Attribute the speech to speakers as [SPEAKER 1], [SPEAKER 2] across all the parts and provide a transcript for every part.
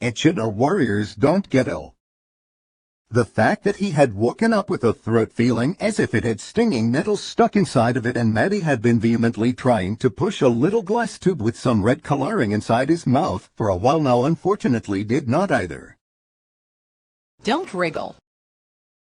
[SPEAKER 1] Echidna warriors don't get ill. The fact that he had woken up with a throat feeling as if it had stinging nettles stuck inside of it, and Maddie had been vehemently trying to push a little glass tube with some red coloring inside his mouth for a while now, unfortunately did not either.
[SPEAKER 2] Don't wriggle.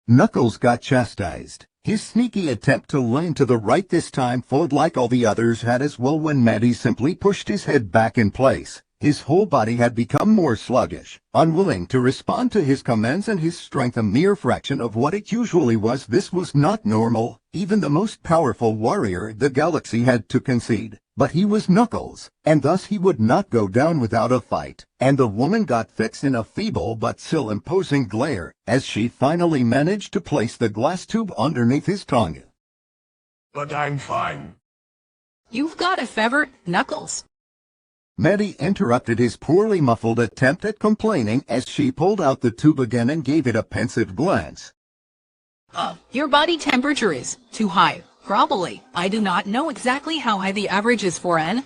[SPEAKER 1] Knuckles got chastised. His sneaky attempt to lean to the right this time failed like all the others had as well when Maddie simply pushed his head back in place. His whole body had become more sluggish, unwilling to respond to his commands, and his strength a mere fraction of what it usually was. This was not normal. Even the most powerful warrior the galaxy had to concede. But he was Knuckles, and thus he would not go down without a fight. And the woman got fixed in a feeble but still imposing glare, as she finally managed to place the glass tube underneath his tongue.
[SPEAKER 3] But I'm fine.
[SPEAKER 2] You've got a fever, Knuckles.
[SPEAKER 1] Maddie interrupted his poorly muffled attempt at complaining as she pulled out the tube again and gave it a pensive glance.
[SPEAKER 2] Your body temperature is too high. Probably. I do not know exactly how high the average is for an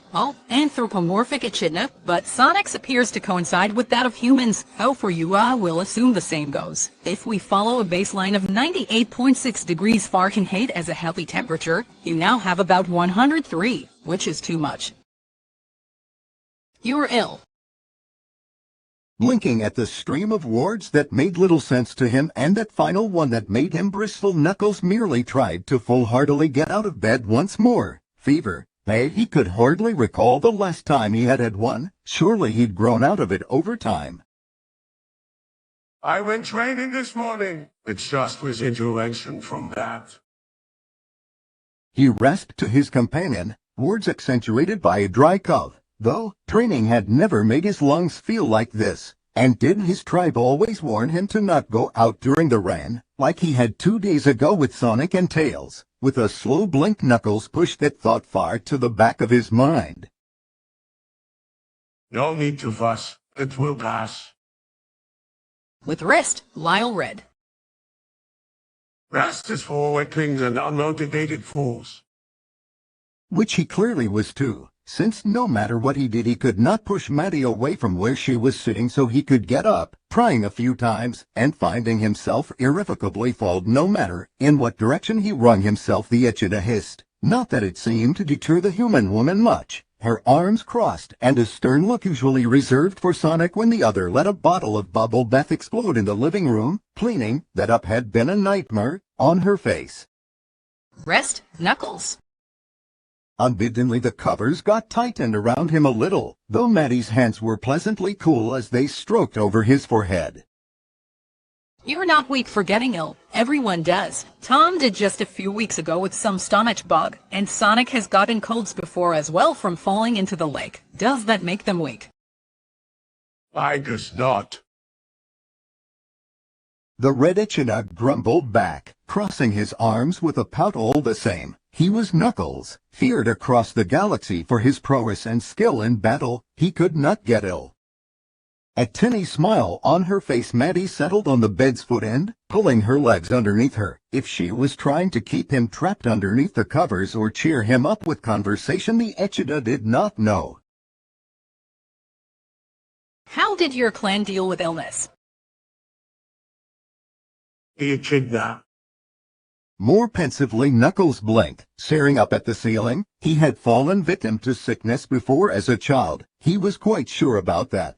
[SPEAKER 2] anthropomorphic echidna, but Sonic's appears to coincide with that of humans. Oh, for you, I will assume the same goes. If we follow a baseline of 98.6 degrees Fahrenheit as a healthy temperature, you now have about 103, which is too much. You're ill.
[SPEAKER 1] Blinking at the stream of words that made little sense to him and that final one that made him bristle, Knuckles merely tried to full-heartedly get out of bed once more. Fever? He could hardly recall the last time he had had one. Surely he'd grown out of it over time.
[SPEAKER 3] I went training this morning. It just was intervention from that.
[SPEAKER 1] He rasped to his companion, words accentuated by a dry cough. Though, training had never made his lungs feel like this, and didn't his tribe always warn him to not go out during the rain, like he had 2 days ago with Sonic and Tails? With a slow blink, Knuckles pushed that thought far to the back of his mind.
[SPEAKER 3] No need to fuss. It will pass.
[SPEAKER 2] With rest, Lyle read.
[SPEAKER 3] Rest is for weaklings and unmotivated fools.
[SPEAKER 1] Which he clearly was too, since no matter what he did he could not push Maddie away from where she was sitting so he could get up, trying a few times, and finding himself irrevocably followed no matter in what direction he wrung himself. The Echidna hissed. Not that it seemed to deter the human woman much. Her arms crossed, and a stern look usually reserved for Sonic when the other let a bottle of bubble bath explode in the living room. Cleaning that up had been a nightmare on her face.
[SPEAKER 2] Rest, Knuckles.
[SPEAKER 1] Unbiddenly the covers got tightened around him a little, though Maddie's hands were pleasantly cool as they stroked over his forehead.
[SPEAKER 2] You're not weak for getting ill. Everyone does. Tom did just a few weeks ago with some stomach bug, and Sonic has gotten colds before as well from falling into the lake. Does that make them weak?
[SPEAKER 3] I guess not.
[SPEAKER 1] The red Echidna grumbled back, crossing his arms with a pout all the same. He was Knuckles, feared across the galaxy for his prowess and skill in battle. He could not get ill. A tinny smile on her face, Maddie settled on the bed's foot end, pulling her legs underneath her. If she was trying to keep him trapped underneath the covers or cheer him up with conversation, the Echidna did not know.
[SPEAKER 2] How did your clan deal with illness?
[SPEAKER 3] The Echidna.
[SPEAKER 1] More pensively, Knuckles blinked, staring up at the ceiling. He had fallen victim to sickness before as a child. He was quite sure about that.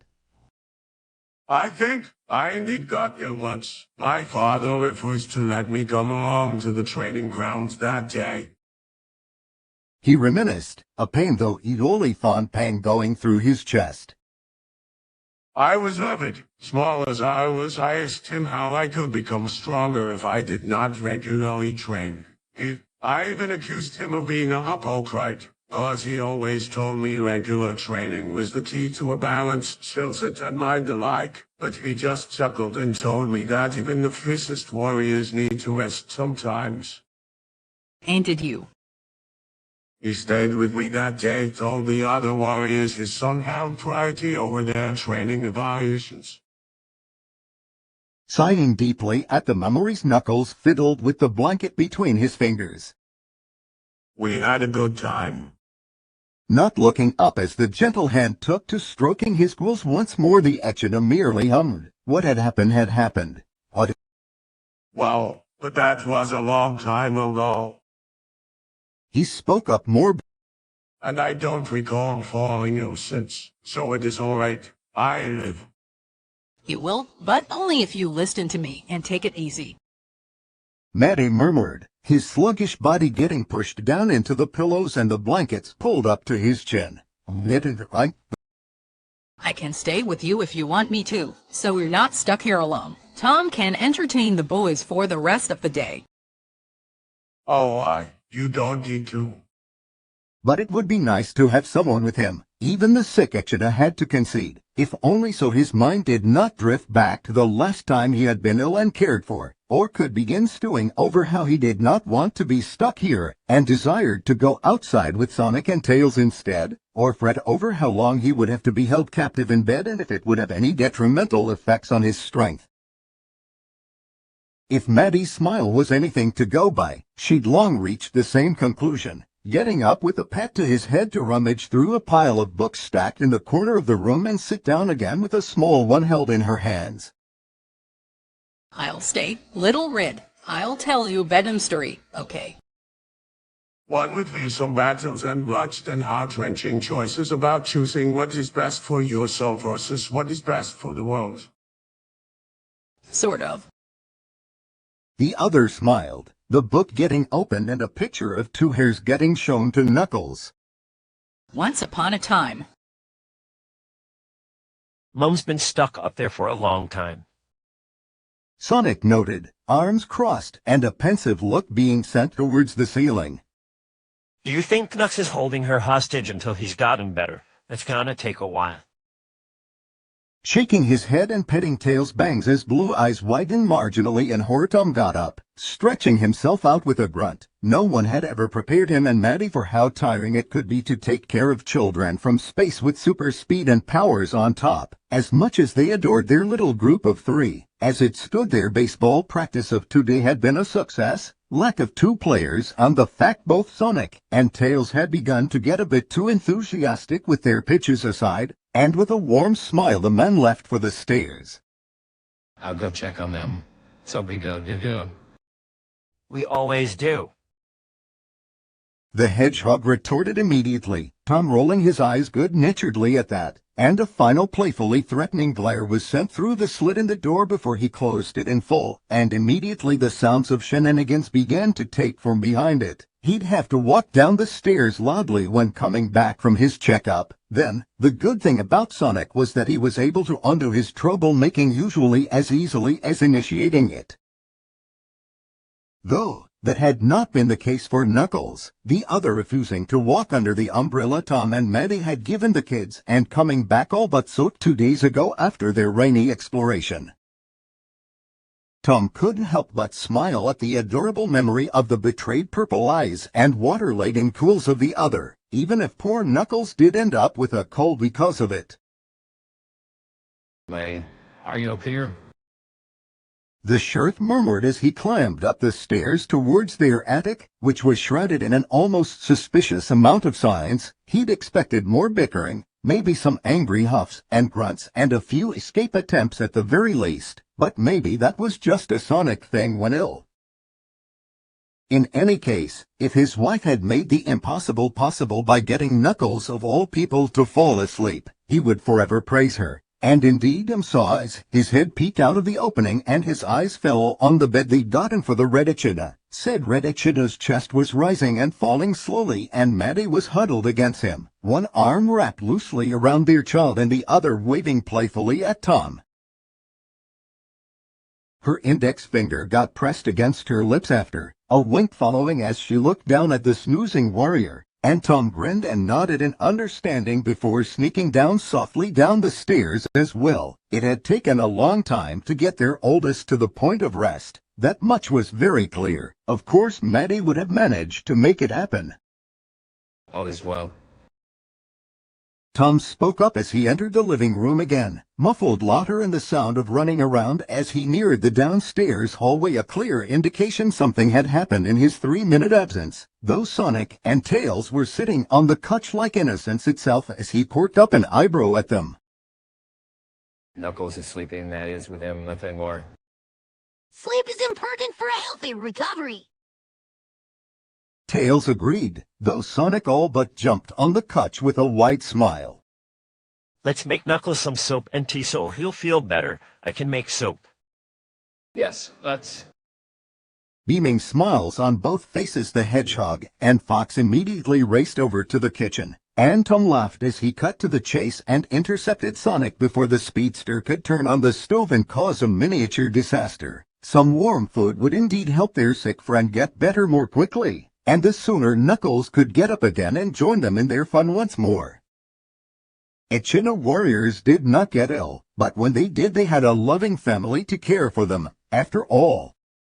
[SPEAKER 3] I think I indeed got ill once. My father refused to let me come along to the training grounds that day.
[SPEAKER 1] He reminisced, a pain though only fond pang going through his chest.
[SPEAKER 3] I was livid. Small as I was, I asked him how I could become stronger if I did not regularly train. I even accused him of being a hypocrite, because he always told me regular training was the key to a balanced skill set and mind alike. But he just chuckled and told me that even the fiercest warriors need to rest sometimes.
[SPEAKER 2] And did you?
[SPEAKER 3] He stayed with me that day, told the other warriors his son held priority over their training evaluations.
[SPEAKER 1] Sighing deeply at the memories, Knuckles fiddled with the blanket between his fingers.
[SPEAKER 3] We had a good time.
[SPEAKER 1] not looking up as the gentle hand took to stroking his quills once more. The Echidna merely hummed. What had happened had happened. What?
[SPEAKER 3] Well, but that was a long time ago,
[SPEAKER 1] He spoke up more.
[SPEAKER 3] and I don't recall falling ill since, so it is all right. I live.
[SPEAKER 2] You will, but only if you listen to me and take it easy.
[SPEAKER 1] Maddie murmured, his sluggish body getting pushed down into the pillows and the blankets pulled up to his chin.
[SPEAKER 2] I can stay with you if you want me to, so we're not stuck here alone. Tom can entertain the boys for the rest of the day.
[SPEAKER 3] Oh, you don't need to.
[SPEAKER 1] But it would be nice to have someone with him. Even the sick Echidna had to concede, if only so his mind did not drift back to the last time he had been ill and cared for, or could begin stewing over how he did not want to be stuck here and desired to go outside with Sonic and Tails instead, or fret over how long he would have to be held captive in bed and if it would have any detrimental effects on his strength. If Maddie's smile was anything to go by, she'd long reached the same conclusion. Getting up with a pat to his head to rummage through a pile of books stacked in the corner of the room and sit down again with a small one held in her hands.
[SPEAKER 2] I'll stay, Little Red. I'll tell you a bedtime story, okay?
[SPEAKER 3] One would be some battles and rushed and heart-wrenching choices about choosing what is best for yourself versus what is best for the world.
[SPEAKER 2] Sort of.
[SPEAKER 1] The other smiled, the book getting opened and a picture of two hairs getting shown to Knuckles.
[SPEAKER 2] Once upon a time.
[SPEAKER 4] Mum's been stuck up there for a long time.
[SPEAKER 1] Sonic noted, arms crossed and a pensive look being sent towards the ceiling.
[SPEAKER 4] Do you think Knux is holding her hostage until he's gotten better? It's gonna take a while.
[SPEAKER 1] Shaking his head and petting Tails' bangs as blue eyes widened marginally and Tom got up, stretching himself out with a grunt. No one had ever prepared him and Maddie for how tiring it could be to take care of children from space with super speed and powers on top. As much as they adored their little group of three, as it stood their baseball practice of today had been a success, lack of two players and the fact both Sonic and Tails had begun to get a bit too enthusiastic with their pitches aside, and with a warm smile the men left for the stairs.
[SPEAKER 5] I'll go check on them. So we go do.
[SPEAKER 4] We always do.
[SPEAKER 1] The hedgehog retorted immediately, Tom rolling his eyes good-naturedly at that, and a final playfully threatening glare was sent through the slit in the door before he closed it in full, and immediately the sounds of shenanigans began to take form behind it. He'd have to walk down the stairs loudly when coming back from his checkup. Then, the good thing about Sonic was that he was able to undo his troublemaking usually as easily as initiating it. Though, that had not been the case for Knuckles, the other refusing to walk under the umbrella Tom and Maddie had given the kids and coming back all but so 2 days ago after their rainy exploration. Tom couldn't help but smile at the adorable memory of the betrayed purple eyes and water-laden cools of the other, even if poor Knuckles did end up with a cold because of it.
[SPEAKER 5] Lay, are you up here?
[SPEAKER 1] The sheriff murmured as he climbed up the stairs towards their attic, which was shrouded in an almost suspicious amount of signs. He'd expected more bickering, maybe some angry huffs and grunts and a few escape attempts at the very least, but maybe that was just a Sonic thing when ill. In any case, if his wife had made the impossible possible by getting Knuckles of all people to fall asleep, he would forever praise her. And indeed saw as his head peeked out of the opening and his eyes fell on the bed they'd gotten for the Red Echidna. Said Red Echidna's chest was rising and falling slowly and Maddie was huddled against him, one arm wrapped loosely around their child and the other waving playfully at Tom. Her index finger got pressed against her lips after a wink following as she looked down at the snoozing warrior. And Tom grinned and nodded in understanding before sneaking down softly down the stairs as well. It had taken a long time to get their oldest to the point of rest. That much was very clear. Of course Maddie would have managed to make it happen.
[SPEAKER 5] All is well.
[SPEAKER 1] Tom spoke up as he entered the living room again, muffled louder in the sound of running around as he neared the downstairs hallway, a clear indication something had happened in his 3-minute absence. Though Sonic and Tails were sitting on the couch like innocence itself as he perked up an eyebrow at them.
[SPEAKER 5] Knuckles is sleeping, that is, with him, nothing more.
[SPEAKER 6] Sleep is important for a healthy recovery.
[SPEAKER 1] Tails agreed, though Sonic all but jumped on the couch with a wide smile.
[SPEAKER 4] Let's make Knuckles some soap and tea so he'll feel better. I can make soap.
[SPEAKER 5] Yes, let's...
[SPEAKER 1] Beaming smiles on both faces, the Hedgehog and Fox immediately raced over to the kitchen, and Tom laughed as he cut to the chase and intercepted Sonic before the speedster could turn on the stove and cause a miniature disaster. Some warm food would indeed help their sick friend get better more quickly, and the sooner Knuckles could get up again and join them in their fun once more. Echidna warriors did not get ill, but when they did, they had a loving family to care for them. After all,